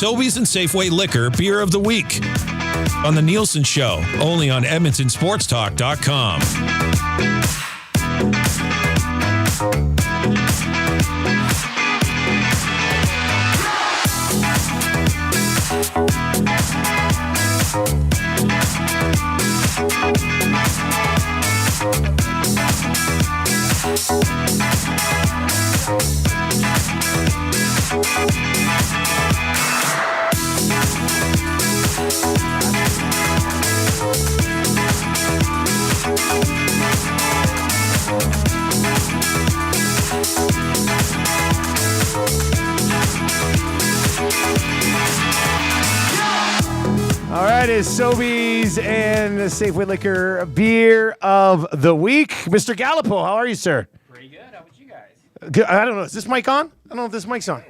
Sobeys and Safeway Liquor Beer of the Week on The Nielsen Show, only on EdmontonSportsTalk.com. All right, it's Sobeys and the Safeway Liquor Beer of the Week. Mr. Galapo, how are you, sir? Pretty good. How about you guys? Good. I don't know. Is this mic on? I don't know if this mic's on.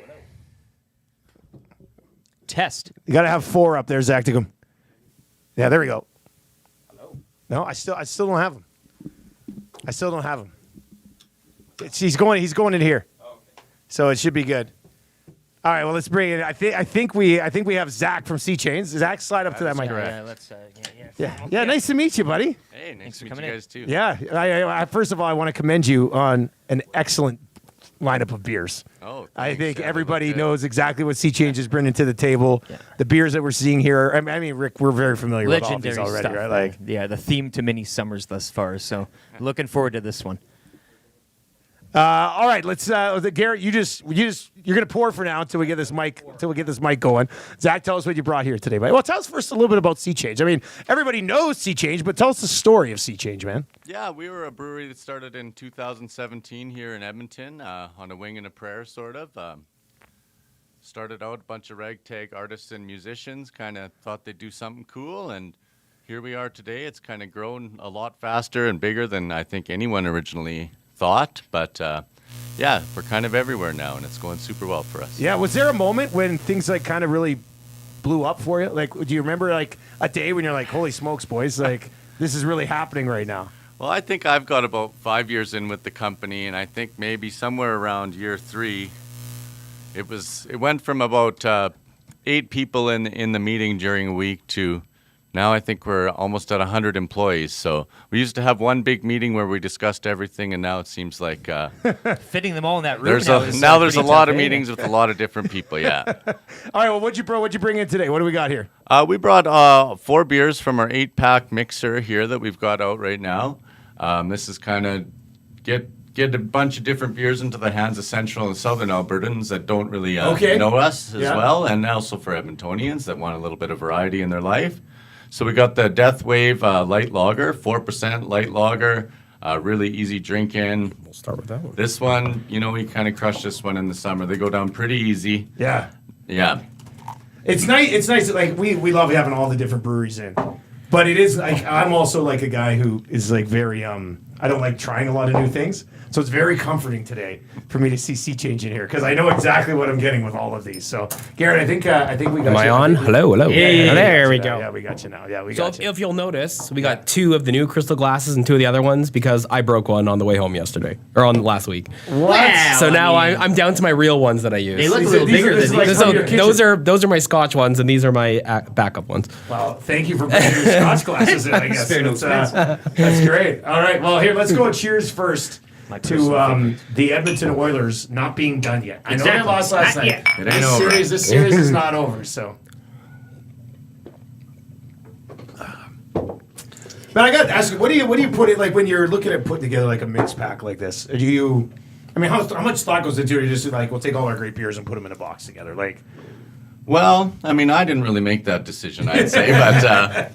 Test. You got to have 4 up there, Zach. Yeah, there we go. Hello. No, I still don't have him. I still don't have him. He's going in here. Oh, okay. So it should be good. All right, well, let's bring it. I think we have Zach from Sea Change. Zach, slide up to that mic. Yeah, let's. Yeah. Nice to meet you, buddy. Hey, nice to meet coming you in. guys too. Yeah. I first of all, I want to commend you on an excellent lineup of beers. Oh, I thanks. think Yeah, everybody they look good. knows exactly what Sea Change is bringing to the table. Yeah. The beers that we're seeing here. I mean, Rick, we're very familiar with all these Legendary already, stuff. right? Like, yeah, the theme to many summers thus far. So looking forward to this one. all right, let's. Garrett, you're gonna pour for now until we get this mic going. Zach, tell us what you brought here today, buddy. Well, tell us first a little bit about Sea Change. I mean, everybody knows Sea Change, but tell us the story of Sea Change, man. Yeah, we were a brewery that started in 2017 here in Edmonton, on a wing and a prayer, sort of. Started out a bunch of ragtag artists and musicians, kind of thought they'd do something cool, and here we are today. It's kind of grown a lot faster and bigger than I think anyone originally thought, but yeah, we're kind of everywhere now, and it's going super well for us. Yeah, was there a moment when things like kind of really blew up for you? Like, do you remember like a day when you're like, "Holy smokes, boys! Like, this is really happening right now"? Well, I think I've got about 5 years in with the company, and I think maybe somewhere around year 3, it went from about 8 people in the meeting during a week to now I think we're almost at 100 employees. So we used to have one big meeting where we discussed everything, and now it seems like Fitting them all in that room. there's is now there's a pretty lot tough, of eh? meetings with a lot of different people. Yeah. All right, well, what'd you bring in today? What do we got here? We brought 4 beers from our 8-pack mixer here that we've got out right now. This is kind of get a bunch of different beers into the hands of Central and Southern Albertans that don't really know us as well, and also for Edmontonians that want a little bit of variety in their life. So we got the Death Wave Light Lager, 4% light lager, really easy drinking. We'll start with that one. This one, we kind of crushed this one in the summer. They go down pretty easy. Yeah. Yeah. It's nice. It's nice. Like we love having all the different breweries in, but it is like I'm also like a guy who is like very I don't like trying a lot of new things, so it's very comforting today for me to see Sea Change in here because I know exactly what I'm getting with all of these. So Garrett, I think we got. Am I you. on? Hello. Yeah, there we now. go. Yeah, we got you now. Yeah, we So got you. if you'll notice, we got 2 of the new crystal glasses and 2 of the other ones because I broke one on the way home yesterday or on last week. Wow. So now I'm down to my real ones that I use. They look a These little are- bigger these than are these. like- So from your kitchen. those are my Scotch ones and these are my backup ones. Well, thank you for bringing your Scotch glasses in. I guess that's great. All right, well here let's go. Cheers first to the Edmonton Oilers not being done yet. I know they lost last night. It ain't over. This series is not over. So, but I got to ask you, what do you put it like when you're looking at putting together like a mix pack like this? Do you? I mean, how much thought goes into it? You just like, we'll take all our great beers and put them in a box together, like. Well, I mean, I didn't really make that decision, I'd say, but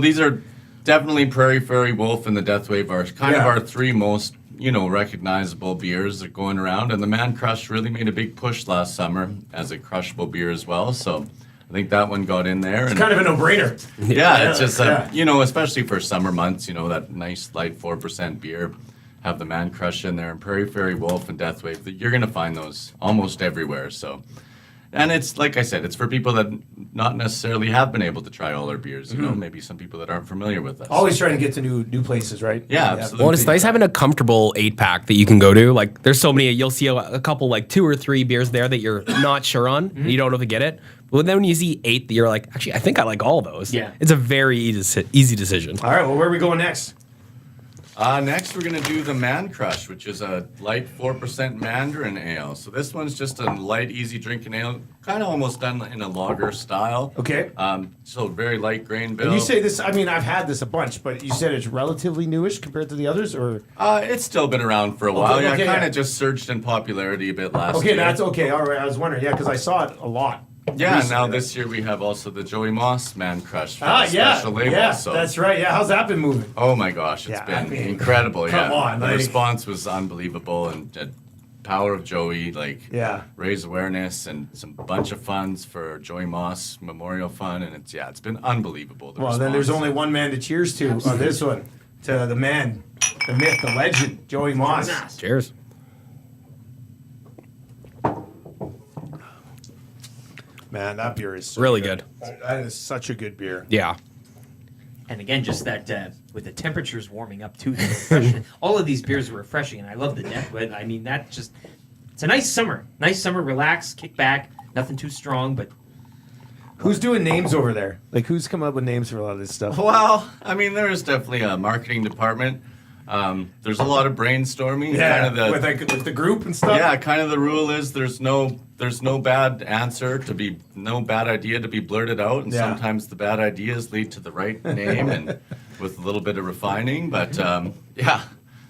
these are definitely Prairie, Fairy, Wolf, and the Death Wave are kind of our 3 most recognizable beers that are going around, and the Man Crush really made a big push last summer as a crushable beer as well. So I think that one got in there. It's kind of a no-brainer. Yeah, it's just especially for summer months, that nice light 4% beer. Have the Man Crush in there, and Prairie, Fairy, Wolf, and Death Wave. You're gonna find those almost everywhere. So. And it's like I said, it's for people that not necessarily have been able to try all our beers. You know, maybe some people that aren't familiar with us. Always trying to get to new places, right? Yeah, absolutely. Well, and it's nice having a comfortable 8-pack that you can go to. Like, there's so many, you'll see a couple, like 2 or 3 beers there that you're not sure on, and you don't know if to get it. But then when you see 8, you're like, actually, I think I like all those. Yeah. It's a very easy decision. All right, well, where are we going next? Next, we're going to do the Man Crush, which is a light 4% Mandarin ale. So this one's just a light, easy drinking ale, kind of almost done in a lager style. Okay. So very light grain bill. And you say this, I mean, I've had this a bunch, but you said it's relatively newish compared to the others, or? It's still been around for a while. okay, Kind yeah. of just surged in popularity a bit last Okay, year. that's okay. All right, I was wondering, yeah, because I saw it a lot. Yeah, recently. now this year we have also the Joey Moss Man Crush for the Yeah, special label. yeah, so. that's right. Yeah, how's that been moving? Oh my gosh, it's Yeah, been I mean, incredible. come Yeah, on, the like- response was unbelievable, and the power of Joey, Yeah. raise awareness and some bunch of funds for Joey Moss Memorial Fund, and it's been unbelievable. The Well, then there's response. only one man to cheers to on this one. To the man, the myth, the legend, Joey Moss. Cheers. Man, that beer is so Really good. That is such a good beer. Yeah. And again, just that with the temperatures warming up too, it's refreshing. All of these beers are refreshing, and I love the depth. But I mean, it's a nice summer. Nice summer, relax, kick back. Nothing too strong, but Who's doing names over there? Like, who's coming up with names for a lot of this stuff? Well, I mean, there is definitely a marketing department. There's a lot of brainstorming. Yeah, kind of with the group and stuff. Yeah, kind of the rule is there's no bad answer no bad idea to be blurted out, and Yeah. sometimes the bad ideas lead to the right name and with a little bit of refining. But yeah,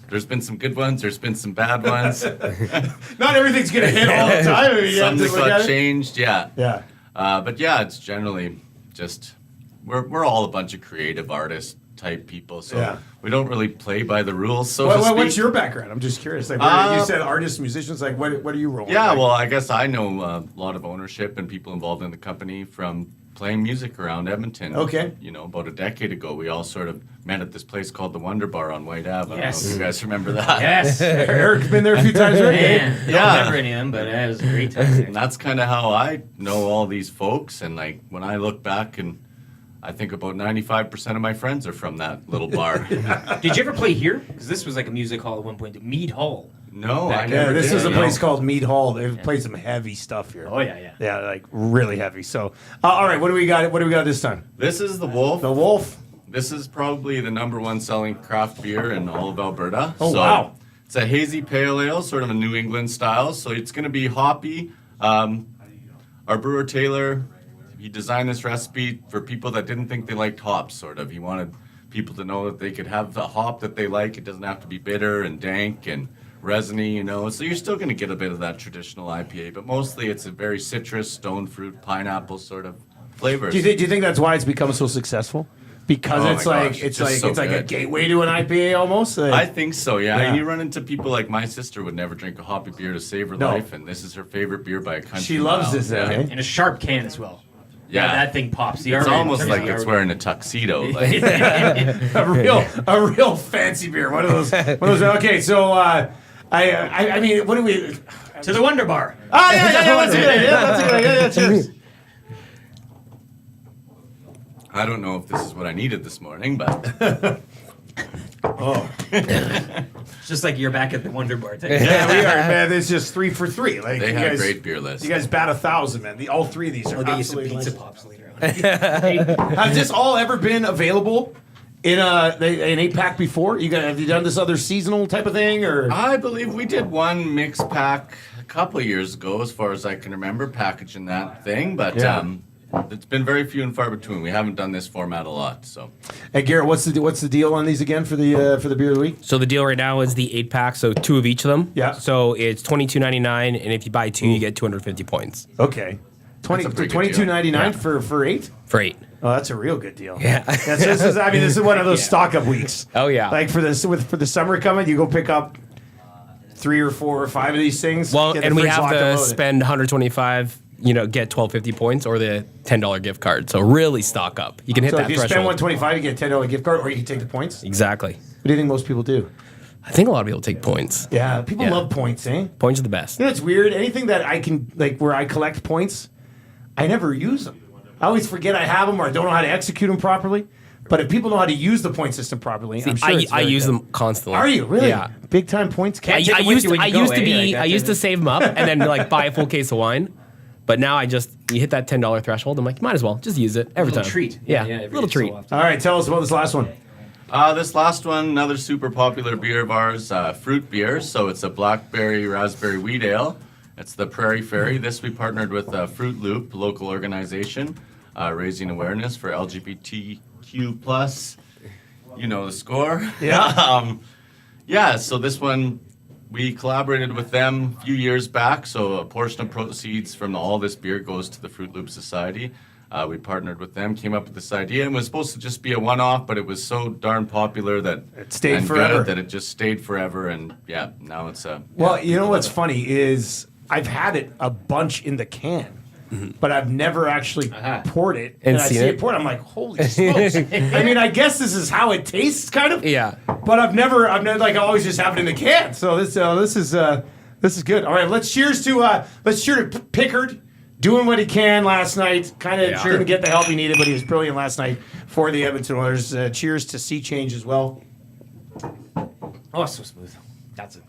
there's been some good ones. There's been some bad ones. Not everything's gonna hit all the time. I mean, you have Some to that look at got it. changed. Yeah. Yeah. But yeah, it's generally just we're all a bunch of creative artists type people, so Yeah. we don't really play by the rules. So to What's speak. your background? I'm just curious. Like, you said artists, musicians. Like, what are you rolling? Yeah, like, well, I guess I know a lot of ownership and people involved in the company from playing music around Edmonton. Okay. You know, about a decade ago, we all sort of met at this place called the Wonder Bar on White Ave. I don't know Yes. if you guys remember that. yes, Eric's been there a few times, right? man, Yeah. don't remember any of them, but it was a great time. And that's kind of how I know all these folks. And like when I look back, and I think about 95% of my friends are from that little bar. Did you ever play here? Because this was like a music hall at one point. Mead Hall. No, I Yeah, never Yeah, this did. is a No. place called Mead Hall. They've played some heavy stuff here. Oh yeah, yeah. Yeah, like really heavy. So, all right, what do we got? What do we got this time? This is the Wolf. The Wolf. This is probably the #1 selling craft beer in all of Alberta. Oh, wow. It's a hazy pale ale, sort of a New England style. So it's going to be hoppy. Our brewer Taylor, he designed this recipe for people that didn't think they liked hops. Sort of, he wanted people to know that they could have the hop that they like. It doesn't have to be bitter and dank and resiny, you know. So you're still going to get a bit of that traditional IPA, but mostly it's a very citrus, stone fruit, pineapple sort of flavors. Do you think that's why it's become so successful? Because Oh it's my like gosh, it's just like so it's like a good. gateway to an IPA almost. Like, I think so, yeah. Yeah. And you run into people like my sister would never drink a hoppy beer to save her No. life, and this is her favorite beer by a country She loves mile. this, Yeah. eh? In a sharp can as well. Yeah. That thing pops. The It's aroma- almost in like terms of it's the wearing a tuxedo. Like, a real fancy beer. One of those. Okay, so I mean, what do we? to the Wonder Bar. Oh yeah, that's a good idea. That's a good idea. Yeah, cheers. I don't know if this is what I needed this morning, but It's just like you're back at the Wonder Bar. Yeah, we are, man. It's just 3 for 3. Like they you have guys, great beer lists. You guys bat 1,000, man. All 3 of these are I'll get you some absolutely. pizza Nice. pops later on. Has this all ever been available in an 8-pack before? Have you done this other seasonal type of thing, or? I believe we did one mix pack a couple of years ago, as far as I can remember, packaging that thing, but Yeah. it's been very few and far between. We haven't done this format a lot, so. Hey Garrett, what's the deal on these again for the beer of the week? So the deal right now is the 8-pack, so 2 of each of them. Yeah. So it's $22.99, and if you buy 2, you get 250 points Okay, That's a pretty good deal. $22.99 for 8. for 8. Oh, that's a real good deal. Yeah. This is one of those stock up weeks. Oh, yeah. Like for the summer coming, you go pick up 3 or 4 or 5 of these things. Well, get the and we fridge have locked and to loaded. spend 125, get 1250 points or the $10 gift card. So really stock up. You can hit So that if you threshold. spend 125, you get a $10 gift card, or you can take the points. Exactly. What do you think most people do? I think a lot of people take points. Yeah, people Yeah. love points, eh? Points are the best. You know, it's weird. Anything that I can, like, where I collect points, I never use them. I always forget I have them or I don't know how to execute them properly. But if people know how to use the point system properly, I'm sure I use them constantly. Are you really? Yeah. Big time points. I used to save them up and then like buy a full case of wine. But now you hit that $10 threshold. I'm like, might as well just use it every time. Treat. Yeah, every little so treat. often. All right, tell us about this last one. This last one, another super popular beer of ours, fruit beer. So it's a blackberry raspberry wheat ale. It's the Prairie Fairy. This we partnered with Fruit Loop, local organization, raising awareness for LGBTQ plus. You know the score. Yeah. So this one, we collaborated with them a few years back. So a portion of proceeds from all this beer goes to the Fruit Loop Society. We partnered with them, came up with this idea, and it was supposed to just be a one-off, but it was so darn popular that It stayed and forever. good that it just stayed forever. And yeah, now it's a. Well, you know what's funny is I've had it a bunch in the can. But I've never actually poured it. And I seen see it? it poured. I'm like, holy smokes. I mean, I guess this is how it tastes, kind of. Yeah. But I've never like I always just have it in the can. So this is good. All right, let's cheers to Pickard doing what he can last night. Kind of didn't get the help he needed, but he was brilliant last night for the Edmonton Oilers. Cheers to Sea Change as well. Oh, so smooth. That's it.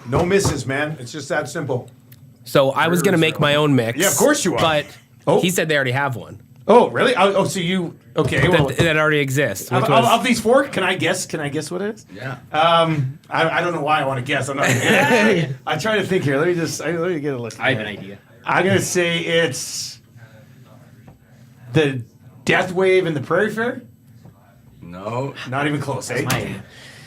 No misses, man. It's just that simple. So I was gonna make my own mix. Yeah, of course you are. But Oh. he said they already have one Oh, really? So you okay? Well, that already exists. Which of these four, can I guess? Can I guess what it is? Yeah. I don't know why I want to guess. I'm not. I try to think here. Let me get a look. I have an idea. I'm gonna say it's the Death Wave and the Prairie Fair. No. Not even close. Eh? My idea.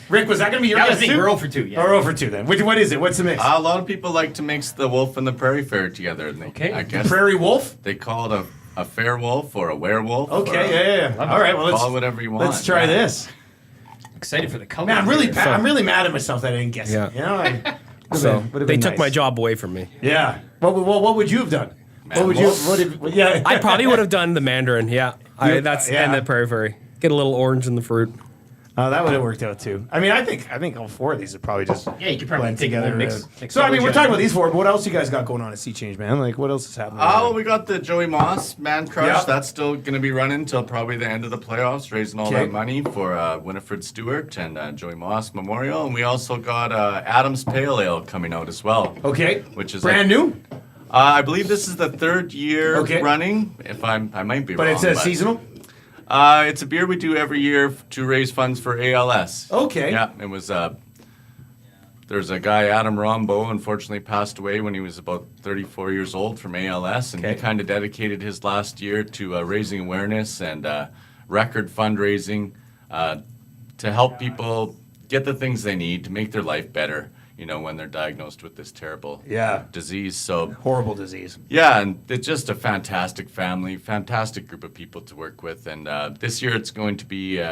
Rick, was that gonna be your That guess was me. too? We're 0 for 2. Yeah. Or 0 for 2 then. What is it? What's the mix? A lot of people like to mix the wolf and the Prairie Fair together. And Okay. I guess Prairie Wolf. they call it a fair wolf or a werewolf. or Okay, yeah. All right, well Call it whatever you want. let's try yeah. this. Excited for the color. Man, I'm really here. I'm really mad at myself that I didn't guess Yeah. it. You know, So would've they been took nice. my job away from me. Yeah. What would you have done? What would you? Wolf? Yeah. I probably would have done the Mandarin. Yeah, Yeah. and the Prairie Fairy. Get a little orange in the fruit. That would have worked out too. I mean, I think all four of these would probably just Yeah, you could probably blend take together. one mix So I mean, we're double talking about jam. these four, but what else you guys got going on at Sea Change, man? Like, what else is happening? Oh, we got the Joey Moss Man Crush. Yeah. That's still going to be running until probably the end of the playoffs, raising all Okay. that money for Winifred Stewart and Joey Moss Memorial. And we also got Adam's Pale Ale coming out as well. Okay. Which is brand new, I believe this is the third year Okay. running. If I might be but wrong. it's seasonal. It's a beer we do every year to raise funds for ALS. Okay. Yeah, it was. There's a guy, Adam Rombo, unfortunately passed away when he was about 34 years old from ALS, and Okay. he kind of dedicated his last year to raising awareness and record fundraising to help people get the things they need to make their life better. You know, when they're diagnosed with this terrible Yeah. disease. So Horrible disease. yeah, and it's just a fantastic family, fantastic group of people to work with. And this year it's going to be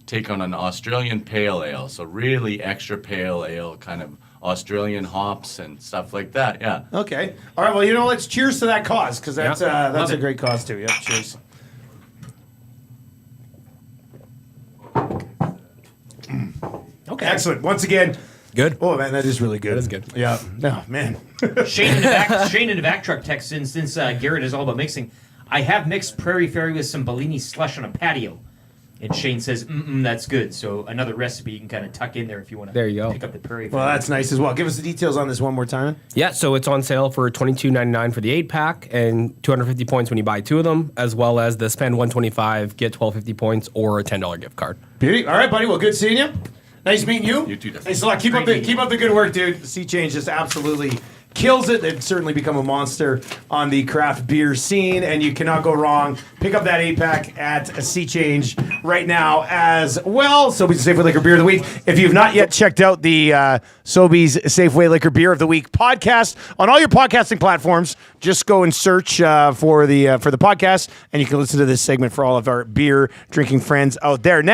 take on an Australian pale ale. So really extra pale ale, kind of Australian hops and stuff like that. Yeah. Okay. All right. Well, let's cheers to that cause because that's Love a it. great cause too. Yep. Cheers. Okay. Excellent. Once again. Good. Oh man, that is really good. That is good. Yeah. No, man. Shane in the back truck texts in since Garrett is all about mixing. I have mixed Prairie Fairy with some Bellini slush on a patio. And Shane says, that's good. So another recipe you can kind of tuck in there if you want to There you go. pick up the Prairie Well, Fairy. that's nice as well. Give us the details on this one more time. Yeah, so it's on sale for $22.99 for the 8-pack and 250 points when you buy 2 of them, as well as the spend $125, get $12.50 points, or a $10 gift card. Beauty. All right, buddy. Well, good seeing you. Nice meeting you. You too, Dustin. Thanks a lot. Keep up the good work, dude. Sea Change just absolutely kills it. They've certainly become a monster on the craft beer scene, and you cannot go wrong. Pick up that 8-pack at Sea Change right now as well. Sobeys Safeway Liquor Beer of the Week. If you've not yet checked out the Sobeys Safeway Liquor Beer of the Week podcast on all your podcasting platforms, just go and search for the podcast, and you can listen to this segment for all of our beer drinking friends out there. Now,